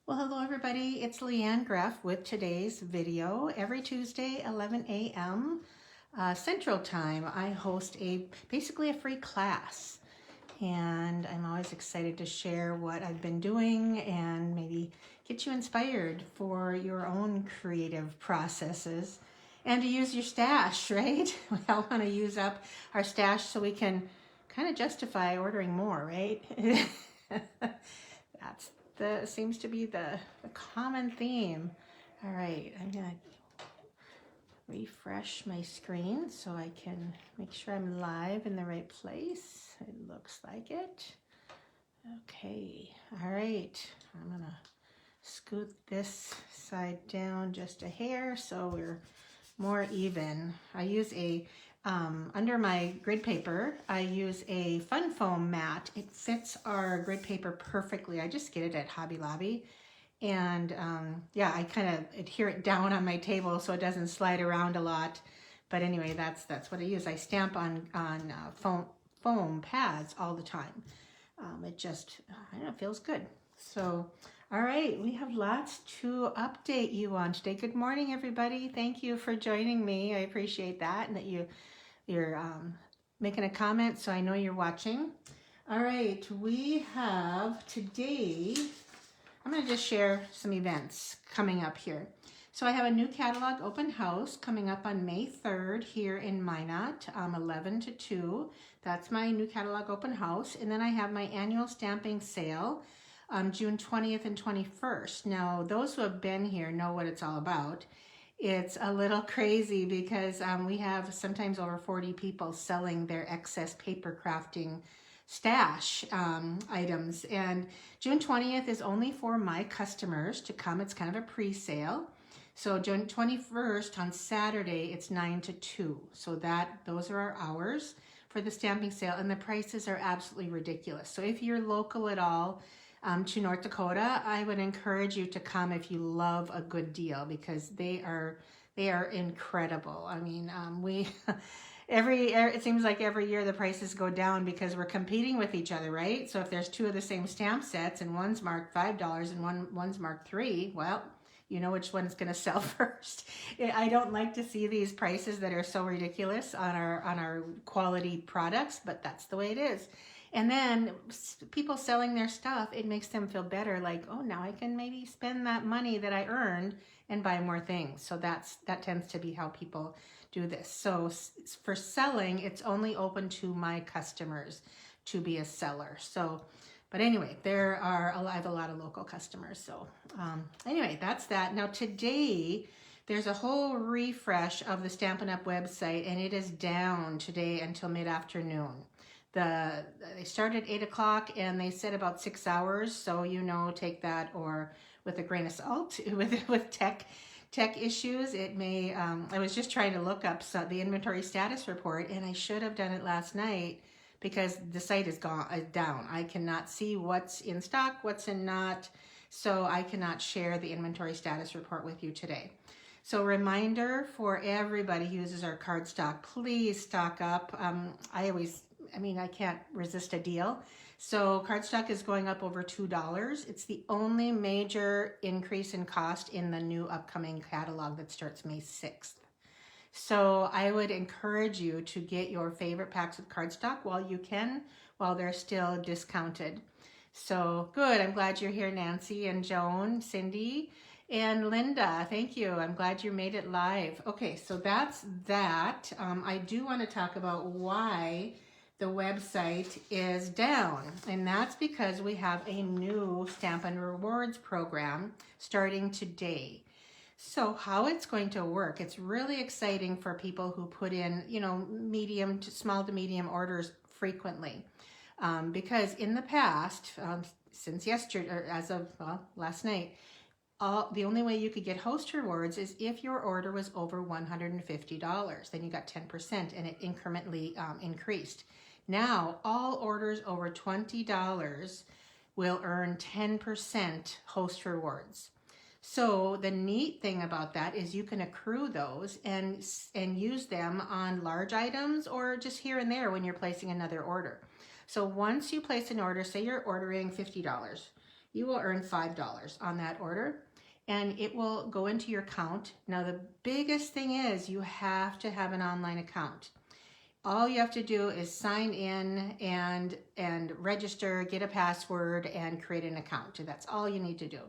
Well, hello everybody, it's Leanne Greff with today's video. Every Tuesday, 11 a.m. Central Time, I host basically a free class. And I'm always excited to share what I've been doing and maybe get you inspired for your own creative processes and to use your stash, right? We all want to use up our stash so we can kind of justify ordering more, right? Seems to be the common theme. All right, I'm gonna refresh my screen so I can make sure I'm live in the right place. It looks like it. Okay, all right, I'm gonna scoot this side down just a hair so we're more even. I use under my grid paper, I use a fun foam mat. It fits our grid paper perfectly. I just get it at Hobby Lobby. And yeah, I kind of adhere it down on my table so it doesn't slide around a lot. But anyway, that's what I use. I stamp on foam pads all the time. It just, I don't know, feels good. So, all right, we have lots to update you on today. Good morning, everybody. Thank you for joining me. I appreciate that and that you're making a comment so I know you're watching. All right, we have today, I'm going to just share some events coming up here. So I have a new catalog open house coming up on May 3rd here in Minot, 11 to 2. That's my new catalog open house. And then I have my annual stamping sale June 20th and 21st. Now, those who have been here know what it's all about. It's a little crazy because we have sometimes over 40 people selling their excess paper crafting stash items. And June 20th is only for my customers to come. It's kind of a pre-sale. So June 21st on Saturday, it's 9 to 2. So those are our hours for the stamping sale, and the prices are absolutely ridiculous. So if you're local at all to North Dakota, I would encourage you to come if you love a good deal, because they are incredible. I mean, it seems like every year the prices go down because we're competing with each other, right? So if there's two of the same stamp sets and one's marked $5 and one's marked $3, well, you know which one's going to sell first. I don't like to see these prices that are so ridiculous on our quality products, but that's the way it is. And then people selling their stuff, it makes them feel better, like, oh, now I can maybe spend that money that I earned and buy more things. So that tends to be how people do this. So for selling, it's only open to my customers to be a seller. So, but anyway, I have a lot of local customers. So anyway, that's that. Now today, there's a whole refresh of the Stampin' Up! Website, and it is down today until mid-afternoon. They started at 8 o'clock and they said about 6 hours. So, take that or with a grain of salt. With tech issues, it may, I was just trying to look up the inventory status report, and I should have done it last night because the site is down. I cannot see what's in stock, what's in not, so I cannot share the inventory status report with you today. So reminder for everybody who uses our cardstock, please stock up. I can't resist a deal. So cardstock is going up over $2. It's the only major increase in cost in the new upcoming catalog that starts May 6th. So I would encourage you to get your favorite packs of cardstock while they're still discounted. So good, I'm glad you're here, Nancy and Joan, Cindy, and Linda. Thank you. I'm glad you made it live. Okay, so that's that. I do want to talk about why the website is down, and that's because we have a new Stampin' Rewards program starting today. So how it's going to work, it's really exciting for people who put in, small to medium orders frequently. Because in the past, since yesterday, or as of last night, the only way you could get host rewards is if your order was over $150. Then you got 10% and it incrementally increased. Now, all orders over $20 will earn 10% host rewards. So the neat thing about that is you can accrue those and use them on large items or just here and there when you're placing another order. So once you place an order, say you're ordering $50, you will earn $5 on that order, and it will go into your account. Now, the biggest thing is you have to have an online account. All you have to do is sign in and register, get a password, and create an account. That's all you need to do.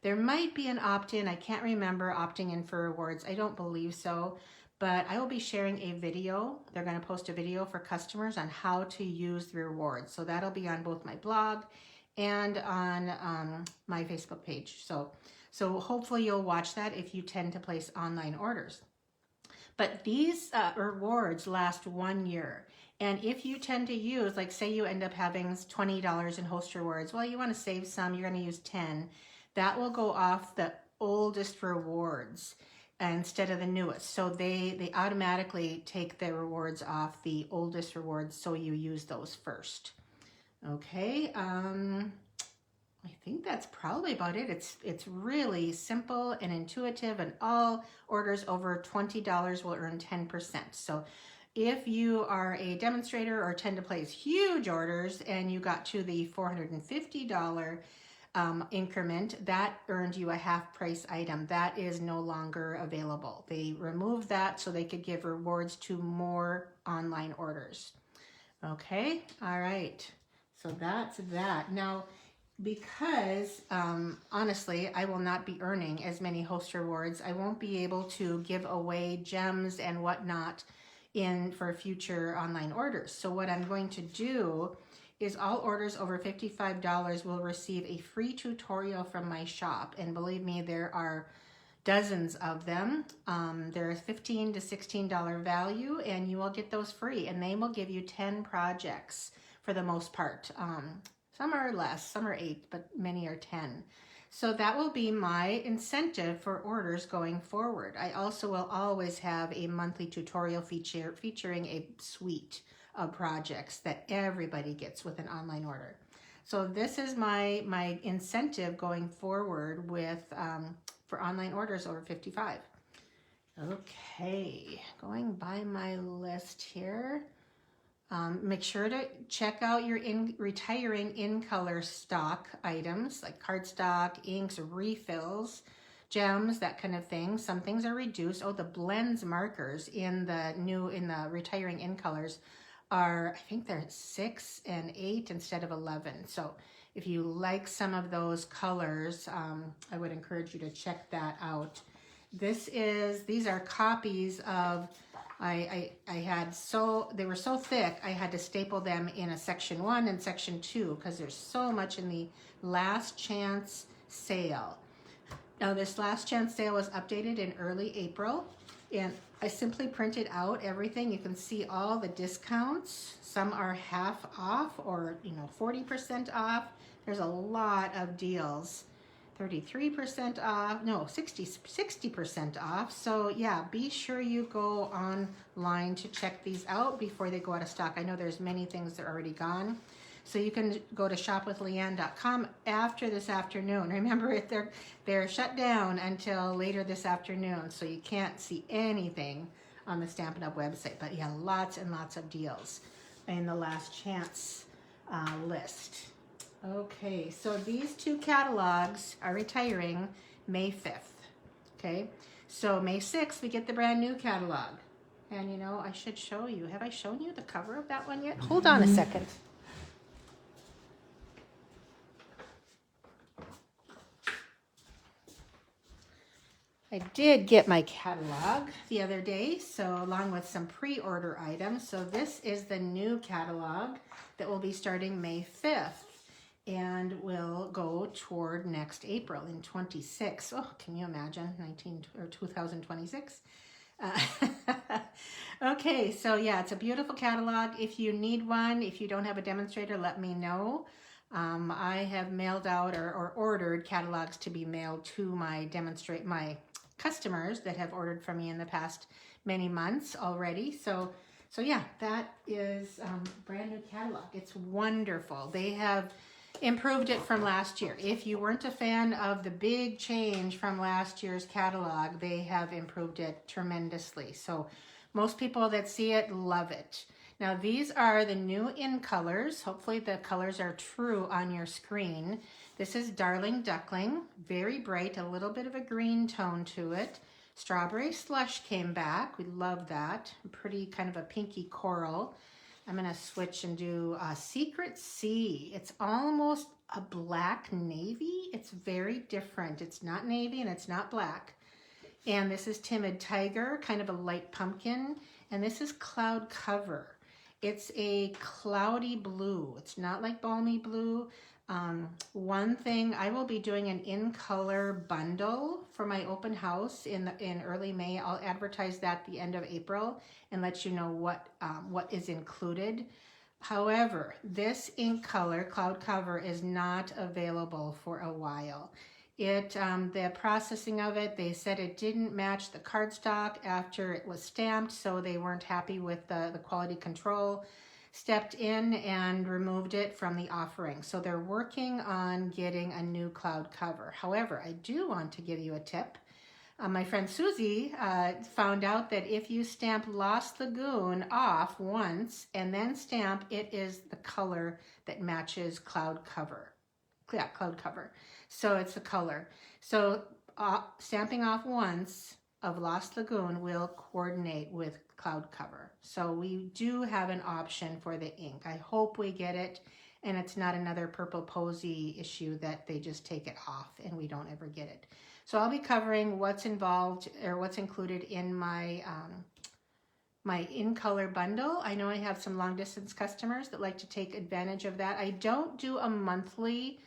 There might be an opt-in. I can't remember opting in for rewards. I don't believe so, but I will be sharing a video. They're going to post a video for customers on how to use the rewards. So that'll be on both my blog and on my Facebook page. So hopefully you'll watch that if you tend to place online orders. But these rewards last 1 year. And if you tend to use, like say you end up having $20 in host rewards, well, you want to save some, you're going to use 10. That will go off the oldest rewards instead of the newest. So they automatically take the rewards off the oldest rewards, so you use those first. Okay, I think that's probably about it. It's really simple and intuitive, and all orders over $20 will earn 10%. So if you are a demonstrator or tend to place huge orders and you got to the $450 increment, that earned you a half price item. That is no longer available. They removed that so they could give rewards to more online orders. Okay, all right. So that's that. Now, because honestly, I will not be earning as many host rewards, I won't be able to give away gems and whatnot for future online orders. So what I'm going to do is all orders over $55 will receive a free tutorial from my shop. And believe me, there are dozens of them. There is $15 to $16 value, and you will get those free, and they will give you 10 projects for the most part. Some are less, some are 8, but many are 10. So that will be my incentive for orders going forward. I also will always have a monthly tutorial featuring a suite of projects that everybody gets with an online order. So this is my incentive going forward with for online orders over 55. Okay, going by my list here. Make sure to check out your retiring in-color stock items like cardstock, inks, refills, gems, that kind of thing. Some things are reduced. Oh, the blends markers in the retiring in-colors are, I think they're 6 and 8 instead of 11. So if you like some of those colors, I would encourage you to check that out. These are copies of, they were so thick, I had to staple them in a section 1 and section 2 because there's so much in the last chance sale. Now this last chance sale was updated in early April, and I simply printed out everything. You can see all the discounts. Some are half off or 40% off. There's a lot of deals. 33% off, no, 60% off. So yeah, be sure you go online to check these out before they go out of stock. I know there's many things that are already gone. So you can go to shopwithleanne.com after this afternoon. Remember, they're shut down until later this afternoon, so you can't see anything on the Stampin' Up! Website. But yeah, lots and lots of deals in the last chance list. Okay, so these 2 catalogs are retiring May 5th, okay? So May 6th, we get the brand new catalog. And I should show you. Have I shown you the cover of that one yet? Hold on a second. I did get my catalog the other day, so along with some pre-order items. So this is the new catalog that will be starting May 5th. And will go toward next April in 26. Oh, can you imagine 2026? Okay, so yeah, it's a beautiful catalog. If you need one, if you don't have a demonstrator, let me know. I have mailed out or ordered catalogs to be mailed to my customers that have ordered from me in the past many months already. So yeah, that is brand new catalog. It's wonderful. They have improved it from last year. If you weren't a fan of the big change from last year's catalog, they have improved it tremendously. So most people that see it love it. Now these are the new in colors. Hopefully the colors are true on your screen. This is Darling Duckling, very bright, a little bit of a green tone to it. Strawberry Slush came back. We love that. Pretty kind of a pinky coral. I'm going to switch and do Secret Sea. It's almost a black navy. It's very different. It's not navy and it's not black. And this is Timid Tiger, kind of a light pumpkin. And this is Cloud Cover. It's a cloudy blue. It's not like balmy blue. One thing, I will be doing an in-color bundle for my open house in early May. I'll advertise that at the end of April and let you know what is included. However, this ink color, Cloud Cover, is not available for a while. The processing of it, they said it didn't match the cardstock after it was stamped, so they weren't happy with the quality control. Stepped in and removed it from the offering. So they're working on getting a new Cloud Cover. However, I do want to give you a tip. My friend Susie found out that if you stamp Lost Lagoon off once and then stamp, it is the color that matches Cloud Cover. Yeah, Cloud Cover. So it's the color. So stamping off once of Lost Lagoon will coordinate with Cloud Cover. So we do have an option for the ink. I hope we get it and it's not another Purple Posy issue that they just take it off and we don't ever get it. So I'll be covering what's involved or what's included in my my in-color bundle. I know I have some long-distance customers that like to take advantage of that. I don't do a monthly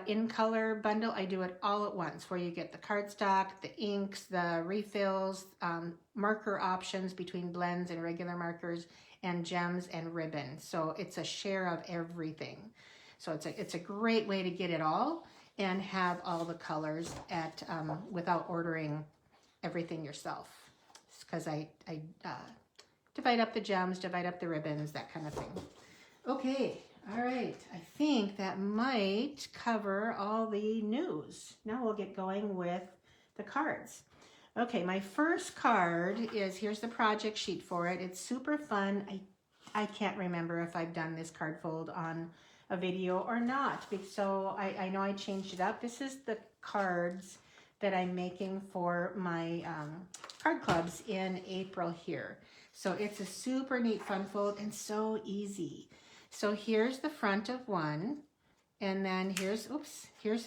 in-color bundle. I do it all at once, where you get the cardstock, the inks, the refills, marker options between blends and regular markers, and gems and ribbon. So it's a share of everything. So it's a great way to get it all and have all the colors at without ordering everything yourself. Because I divide up the gems, divide up the ribbons, that kind of thing. Okay. All right, I think that might cover all the news. Now we'll get going with the cards. Okay, my first card is, here's the project sheet for it. It's super fun. I can't remember if I've done this card fold on a video or not, so I know I changed it up. This is the cards that I'm making for my card clubs in April here. So it's a super neat fun fold and so easy. So here's the front of one, and then here's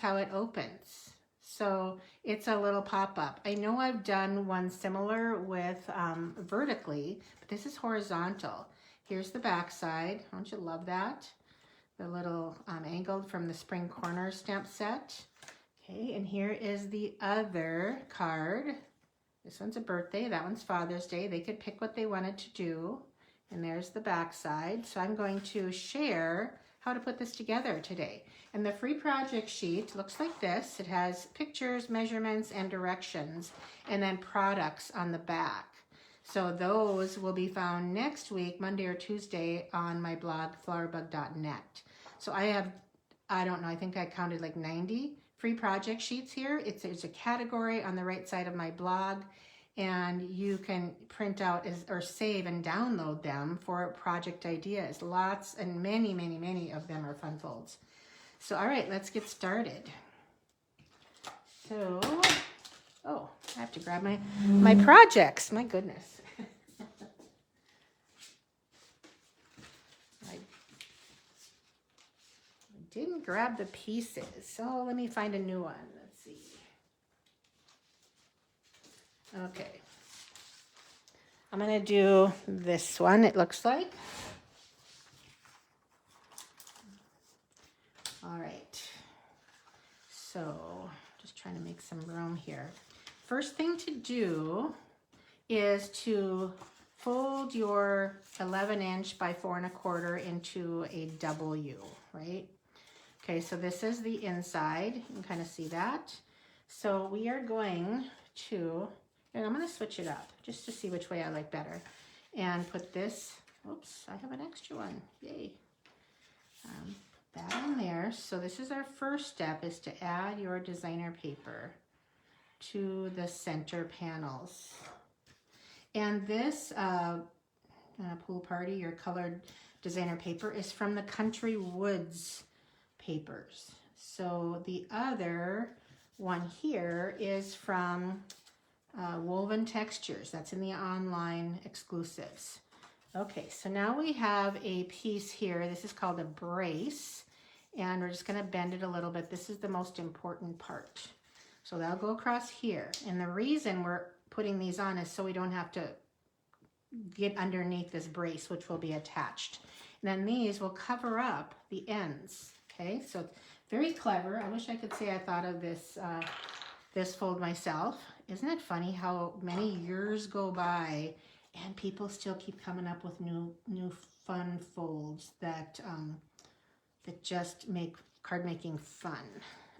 how it opens. So it's a little pop-up. I know I've done one similar with vertically, but this is horizontal. Here's the back side. Don't you love that? The little angled from the Spring Corner stamp set. Okay, and here is the other card. This one's a birthday, that one's Father's Day. They could pick what they wanted to do. And there's the back side. So I'm going to share how to put this together today. And the free project sheet looks like this. It has pictures, measurements, and directions, and then products on the back. So those will be found next week, Monday or Tuesday, on my blog, flowerbug.net. So I don't know, I think I counted like 90 free project sheets here. There's a category on the right side of my blog, and you can print out or save and download them for project ideas. Lots and many, many, many of them are fun folds. So, all right, let's get started. So, oh, I have to grab my projects. My goodness. I didn't grab the pieces, so let me find a new one. Let's see. Okay, I'm going to do this one, it looks like. All right, so just trying to make some room here. First thing to do is to fold your 11" by 4 1/4 into a W, right? Okay, so this is the inside. You can kind of see that. So we are going to, and I'm going to switch it up just to see which way I like better. And put this, oops, I have an extra one, yay. Put that on there. So this is our first step, is to add your designer paper to the center panels. And this Pool Party, your colored designer paper, is from the Country Woods papers. So the other one here is from Woven Textures. That's in the online exclusives. Okay, so now we have a piece here. This is called a brace, and we're just going to bend it a little bit. This is the most important part. So that'll go across here. And the reason we're putting these on is so we don't have to get underneath this brace, which will be attached. And then these will cover up the ends. Okay, so very clever. I wish I could say I thought of this this fold myself. Isn't it funny how many years go by and people still keep coming up with new fun folds that that just make card making fun.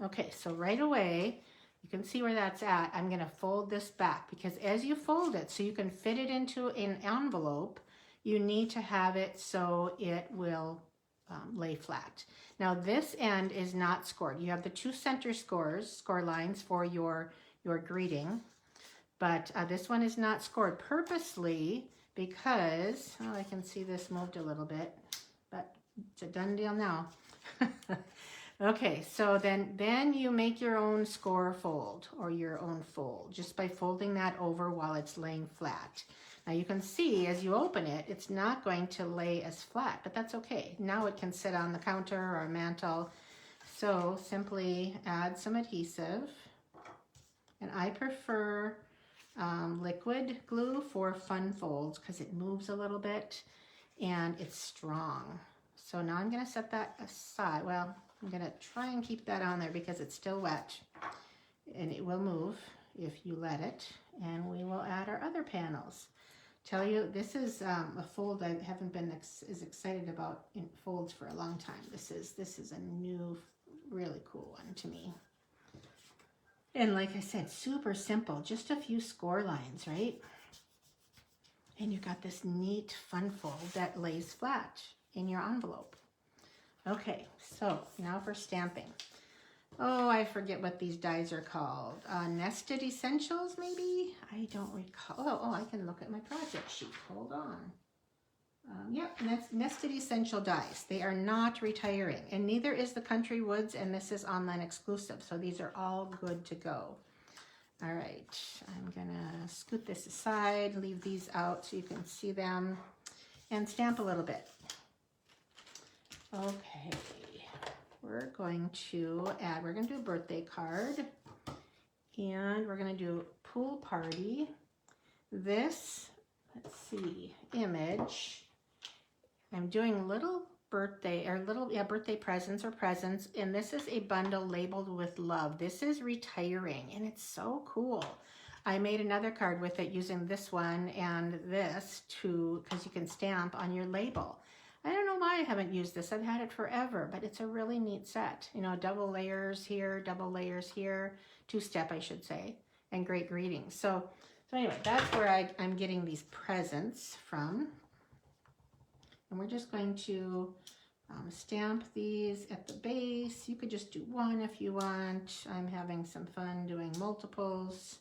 Okay, so right away, you can see where that's at. I'm going to fold this back because as you fold it, so you can fit it into an envelope, you need to have it so it will lay flat. Now this end is not scored. You have the 2 center score lines for your greeting, but this one is not scored purposely because, oh, I can see this moved a little bit, but it's a done deal now. Okay, so then you make your own score fold or your own fold just by folding that over while it's laying flat. Now you can see as you open it, it's not going to lay as flat, but that's okay. Now it can sit on the counter or a mantle. So simply add some adhesive, and I prefer liquid glue for fun folds because it moves a little bit and it's strong. So now I'm going to set that aside. Well, I'm going to try and keep that on there because it's still wet and it will move if you let it. And we will add our other panels. Tell you, this is a fold I haven't been as excited about in folds for a long time. This is a new, really cool one to me. And like I said, super simple, just a few score lines, right? And you got this neat fun fold that lays flat in your envelope. Okay, so now for stamping. Oh, I forget what these dies are called. Nested Essentials, maybe? I don't recall. Oh, I can look at my project sheet. Hold on. Yep, Nested Essential dies. They are not retiring, and neither is the Country Woods, and this is online exclusive, so these are all good to go. All right, I'm gonna scoot this aside, leave these out so you can see them, and stamp a little bit. Okay, we're going to do a birthday card, and we're gonna do Pool Party. This, let's see, image, I'm doing little birthday presents, and this is a bundle labeled with love. This is retiring, and it's so cool. I made another card with it using this one and this because you can stamp on your label. I don't know why I haven't used this. I've had it forever, but it's a really neat set. You know, double layers here, 2-step, I should say, and great greetings. So anyway, that's where I'm getting these presents from. And we're just going to stamp these at the base. You could just do one if you want. I'm having some fun doing multiples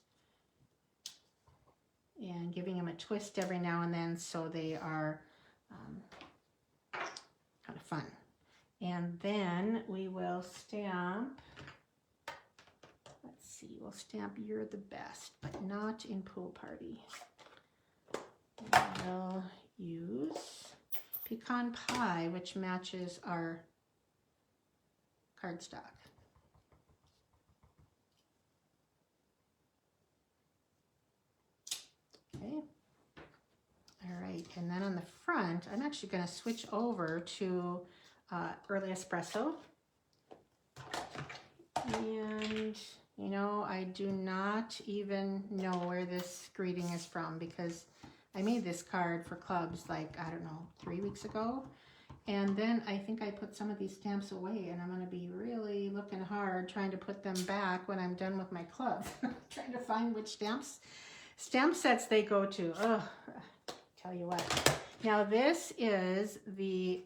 and giving them a twist every now and then so they are kind of fun. And then we will stamp, let's see, we'll stamp You're the Best, but not in Pool Party. We'll use Pecan Pie, which matches our cardstock. Okay. All right, and then on the front, I'm actually going to switch over to Early Espresso. And, you know, I do not even know where this greeting is from because I made this card for clubs like, I don't know, 3 weeks ago. And then I think I put some of these stamps away, and I'm going to be really looking hard trying to put them back when I'm done with my club. Trying to find which stamp sets they go to. Ugh, tell you what. Now this is the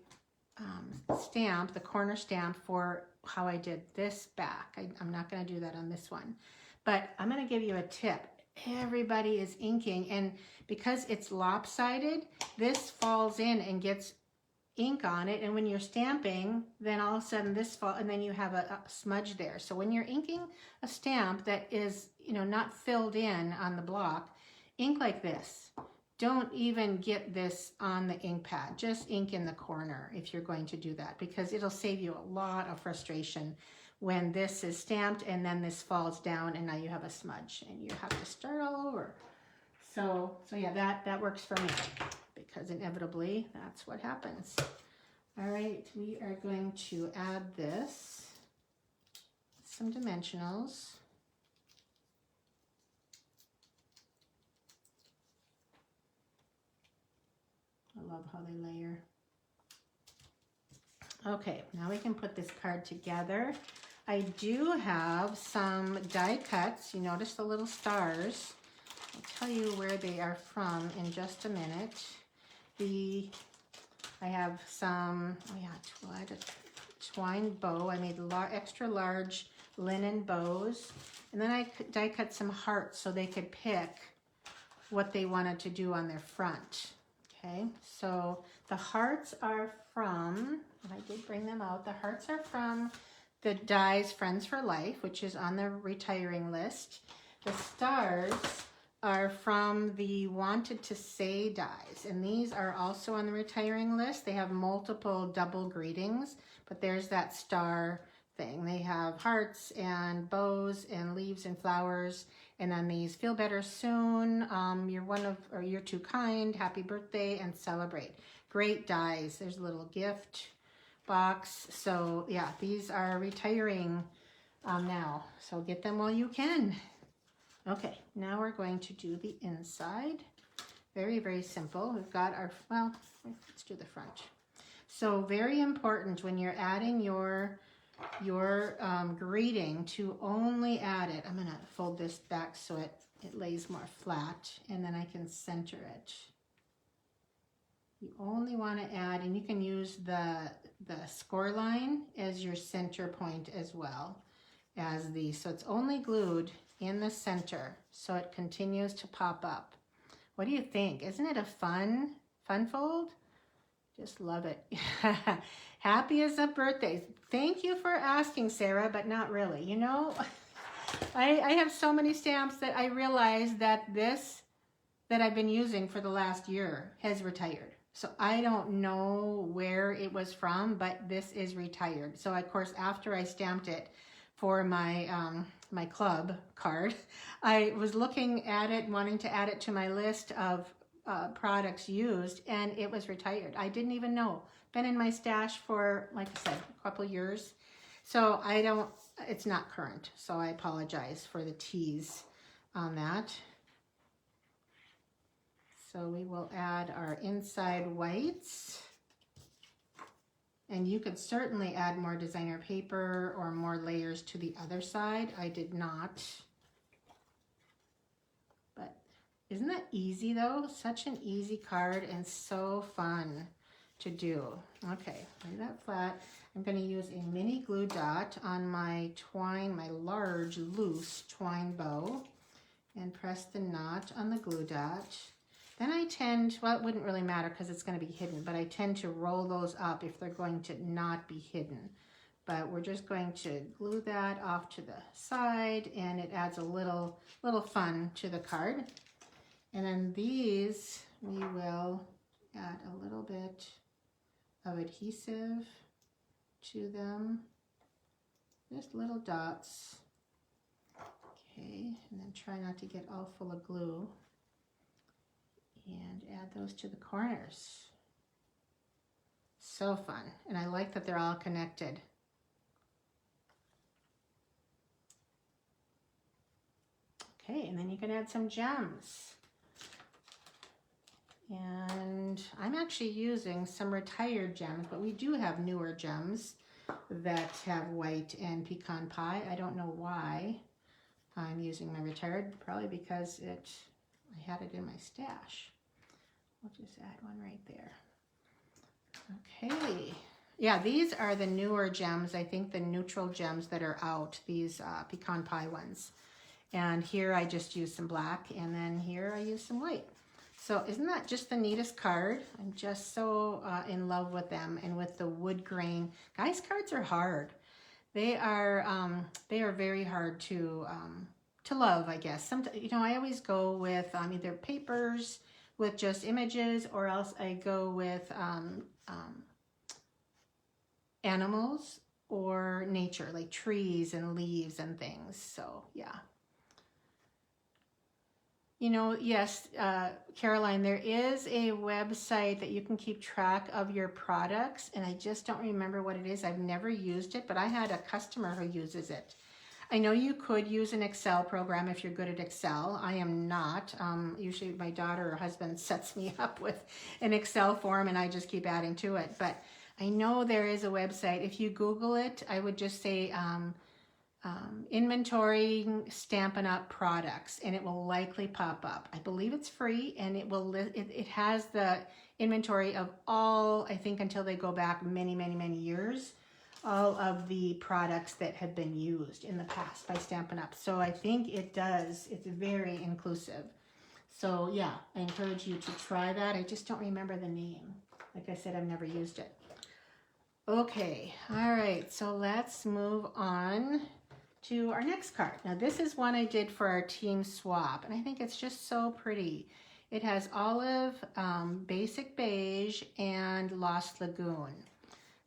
stamp, the corner stamp for how I did this back. I'm not going to do that on this one. But I'm going to give you a tip. everybody is inking, and because it's lopsided, this falls in and gets ink on it, and when you're stamping, then all of a sudden this fall, and then you have a smudge there. So when you're inking a stamp that is, you know, not filled in on the block, ink like this. Don't even get this on the ink pad. Just ink in the corner if you're going to do that, because it'll save you a lot of frustration when this is stamped and then this falls down and now you have a smudge and you have to start all over. So yeah, that works for me, because inevitably that's what happens. All right, we are going to add this, some dimensionals. I love how they layer. Okay, now we can put this card together. I do have some die cuts. You notice the little stars. I'll tell you where they are from in just a minute. I have some, oh yeah, twine bow. I made extra large linen bows. And then I die cut some hearts so they could pick what they wanted to do on their front. Okay, so the hearts are from, I did bring them out, the hearts are from the dies Friends for Life, which is on the retiring list. The stars are from the Wanted to Say dies, and these are also on the retiring list. They have multiple double greetings, but there's that star thing. They have hearts and bows and leaves and flowers, and then these Feel Better Soon, You're Too Kind, Happy Birthday, and Celebrate. Great dies. There's a little gift box. So yeah, these are retiring now, so get them while you can. Okay, now we're going to do the inside. Very, very simple. We've got our, well, let's do the front. So very important when you're adding your greeting to only add it. I'm going to fold this back so it lays more flat, and then I can center it. You only want to add, and you can use the score line as your center point as well as so it's only glued in the center, so it continues to pop up. What do you think? Isn't it a fun fold? Just love it. Happy as a birthday. Thank you for asking, Sarah, but not really. You know, I have so many stamps that I realized that this that I've been using for the last year has retired. So I don't know where it was from, but this is retired. So of course, after I stamped it for my my club card, I was looking at it, wanting to add it to my list of products used, and it was retired. I didn't even know. Been in my stash for, like I said, a couple years. So it's not current. So I apologize for the tease on that. So we will add our inside whites. And you could certainly add more designer paper or more layers to the other side. I did not. But isn't that easy though? Such an easy card and so fun to do. Okay, lay that flat. I'm going to use a mini glue dot on my twine, my large loose twine bow, and press the knot on the glue dot. Then I tend, well, it wouldn't really matter because it's going to be hidden, but I tend to roll those up if they're going to not be hidden. But we're just going to glue that off to the side, and it adds a little fun to the card. And then these, we will add a little bit of adhesive to them, just little dots. Okay, and then try not to get all full of glue. And add those to the corners. So fun. And I like that they're all connected. Okay, and then you can add some gems. And I'm actually using some retired gems, but we do have newer gems that have white and pecan pie. I don't know why I'm using my retired, probably because I had it in my stash. I'll just add one right there. Okay. Yeah, these are the newer gems. I think the neutral gems that are out, these pecan pie ones. And here I just use some black, and then here I use some white. So isn't that just the neatest card? I'm just so in love with them, and with the wood grain. Guys, cards are hard. They are very hard to love, I guess. Sometimes, you know, I always go with either papers with just images, or else I go with animals or nature, like trees and leaves and things. So yeah. You know, yes, Caroline, there is a website that you can keep track of your products, and I just don't remember what it is. I've never used it, but I had a customer who uses it. I know you could use an Excel program if you're good at Excel. I am not. Usually my daughter or husband sets me up with an Excel form, and I just keep adding to it. But I know there is a website. If you Google it, I would just say inventory Stampin' Up! Products, and it will likely pop up. I believe it's free, and it has the inventory of all, I think until they go back many years, all of the products that have been used in the past by Stampin' Up! So I think it does. It's very inclusive. So yeah, I encourage you to try that. I just don't remember the name. Like I said, I've never used it. Okay, all right, so let's move on to our next card. Now this is one I did for our team swap, and I think it's just so pretty. It has olive, basic beige, and Lost Lagoon.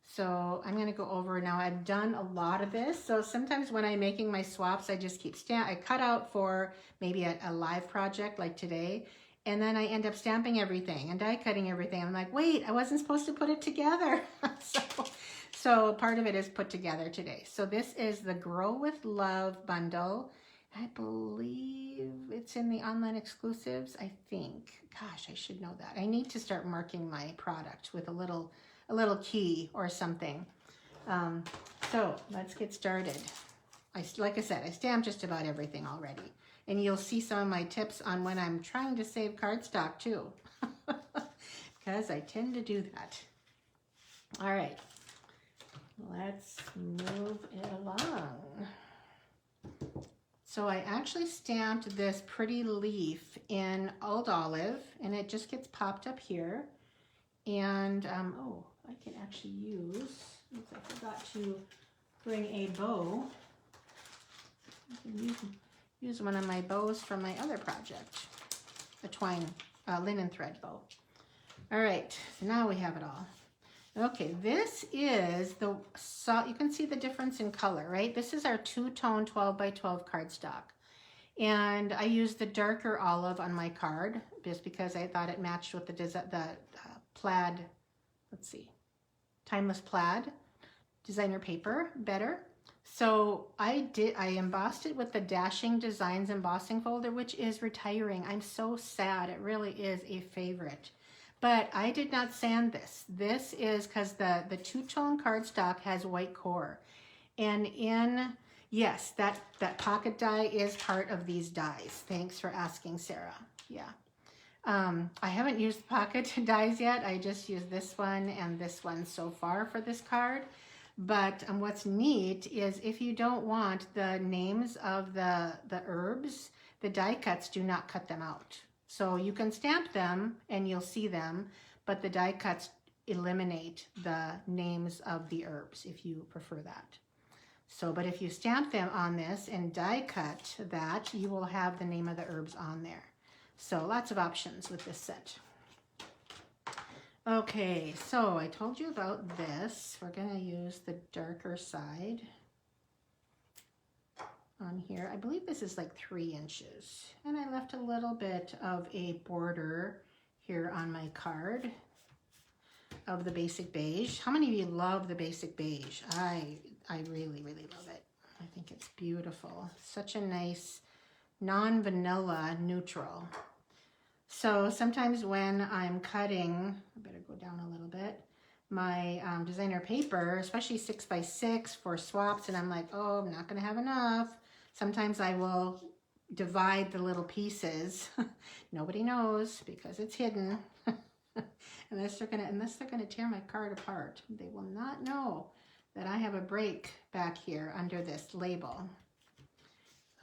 So I'm going to go over now. I've done a lot of this. So sometimes when I'm making my swaps, I just keep I cut out for maybe a live project like today, and then I end up stamping everything and die cutting everything. I'm like, wait, I wasn't supposed to put it together. So part of it is put together today. So this is the Grow with Love bundle. I believe it's in the online exclusives, I think. Gosh, I should know that. I need to start marking my product with a little key or something. So let's get started. Like I said, I stamped just about everything already. And you'll see some of my tips on when I'm trying to save cardstock too. Because I tend to do that. All right. Let's move it along. So I actually stamped this pretty leaf in Old Olive, and it just gets popped up here. And, oh, I can actually use, oops, I forgot to bring a bow. I can use one of my bows from my other project, a twine linen thread bow. All right, so now we have it all. Okay, this is you can see the difference in color, right? This is our two-tone 12 by 12 cardstock. And I used the darker olive on my card just because I thought it matched with the plaid, let's see, Timeless Plaid designer paper better. So I embossed it with the Dashing Designs embossing folder, which is retiring. I'm so sad. It really is a favorite. But I did not sand this. This is because the two-tone cardstock has white core. And yes, that pocket die is part of these dies. Thanks for asking, Sarah. Yeah. I haven't used the pocket dies yet. I just used this one and this one so far for this card. But what's neat is if you don't want the names of the herbs, the die cuts do not cut them out. So you can stamp them and you'll see them, but the die cuts eliminate the names of the herbs if you prefer that. So, but if you stamp them on this and die cut that, you will have the name of the herbs on there. So lots of options with this set. Okay, so I told you about this. We're going to use the darker side on here. I believe this is like 3 inches. And I left a little bit of a border here on my card of the basic beige. How many of you love the basic beige? I really love it. I think it's beautiful. Such a nice non-vanilla neutral. So sometimes when I'm cutting, I better go down a little bit, my designer paper, especially 6x6 for swaps, and I'm like, oh, I'm not going to have enough. Sometimes I will divide the little pieces. Nobody knows because it's hidden. unless they're gonna tear my card apart. They will not know that I have a break back here under this label.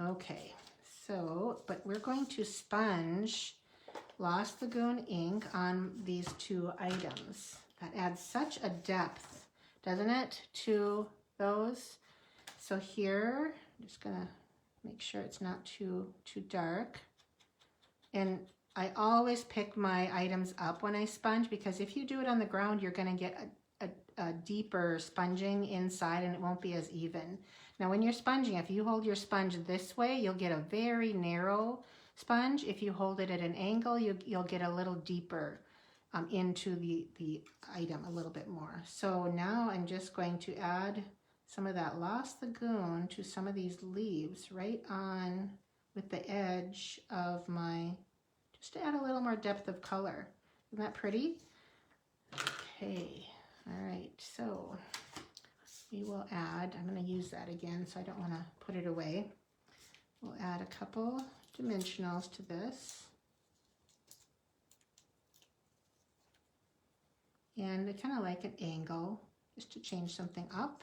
Okay, So, but we're going to sponge Lost Lagoon ink on these two items. That adds such a depth, doesn't it, to those? So here, I'm just gonna make sure it's not too dark. And I always pick my items up when I sponge, because if you do it on the ground, you're gonna get a deeper sponging inside and it won't be as even. Now when you're sponging, if you hold your sponge this way, you'll get a very narrow sponge. If you hold it at an angle, you'll get a little deeper into the item a little bit more. So now I'm just going to add some of that Lost Lagoon to some of these leaves right on with the edge of my, just to add a little more depth of color. Isn't that pretty? Okay, all right, so we will add, I'm going to use that again, so I don't want to put it away. We'll add a couple dimensionals to this. And I kind of like an angle, just to change something up.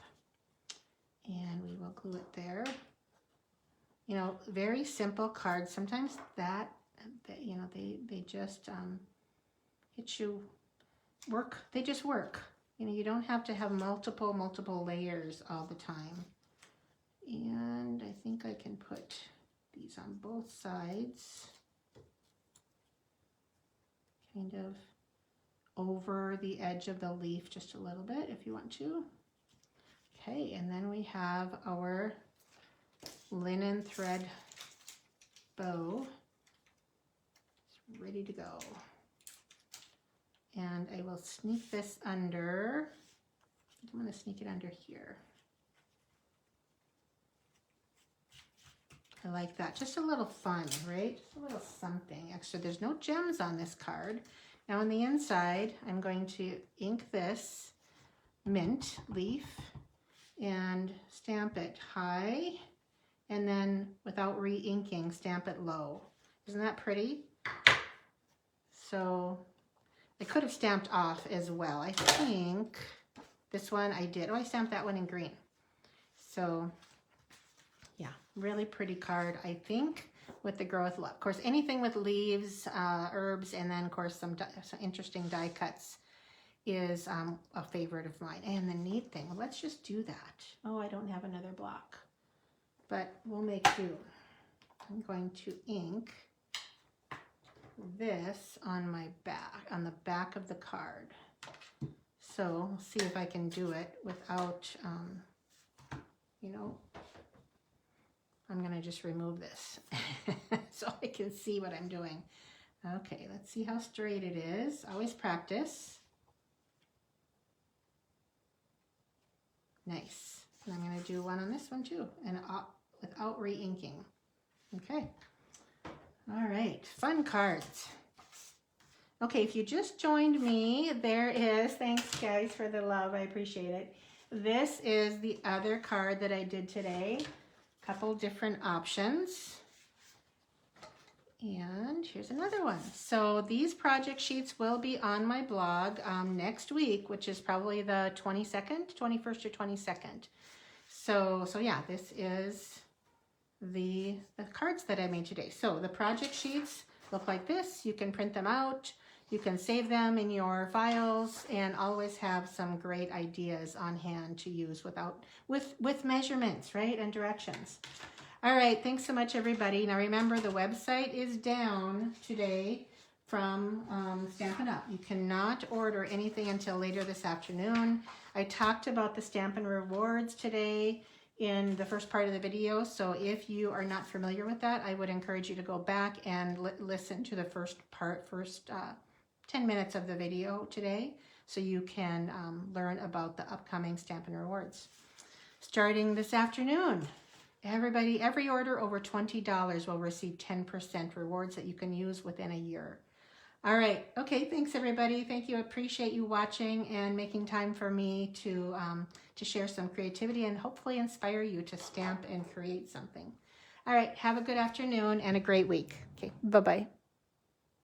And we will glue it there. You know, very simple cards. Sometimes that you know, they just hit you, work. They just work. You know, you don't have to have multiple layers all the time. And I think I can put these on both sides, kind of over the edge of the leaf just a little bit if you want to. Okay, and then we have our linen thread bow. It's ready to go. And I will sneak this under, I'm going to sneak it under here. I like that. Just a little fun, right? Just a little something extra. There's no gems on this card. Now on the inside, I'm going to ink this mint leaf and stamp it high, and then without re-inking, stamp it low. Isn't that pretty? So I could have stamped off as well. I think this one I did. Oh, I stamped that one in green. So yeah, really pretty card, I think, with the Grow with Love. Of course, anything with leaves, herbs, and then of course some interesting die cuts is a favorite of mine. And the neat thing, well, let's just do that. Oh, I don't have another block, but we'll make do. I'm going to ink this on my back, on the back of the card. So we'll see if I can do it without, you know, I'm gonna just remove this so I can see what I'm doing. Okay, let's see how straight it is. Always practice. Nice. And I'm gonna do one on this one too, and without re-inking. Okay. All right, fun cards. Okay, if you just joined me, there is, thanks guys for the love, I appreciate it. This is the other card that I did today. Couple different options. And here's another one. So these project sheets will be on my blog next week, which is probably the 22nd, 21st or 22nd. So yeah, this is the cards that I made today. So the project sheets look like this. You can print them out. You can save them in your files and always have some great ideas on hand to use with measurements, right, and directions. All right, thanks so much, everybody. Now remember, the website is down today from Stampin' Up. You cannot order anything until later this afternoon. I talked about the Stampin' Rewards today in the first part of the video, so if you are not familiar with that, I would encourage you to go back and listen to the first 10 minutes of the video today, so you can learn about the upcoming Stampin' Rewards. Starting this afternoon, everybody, every order over $20 will receive 10% rewards that you can use within a year. All right, okay, thanks everybody. Thank you, I appreciate you watching and making time for me to share some creativity and hopefully inspire you to stamp and create something. All right, have a good afternoon and a great week. Okay, bye-bye.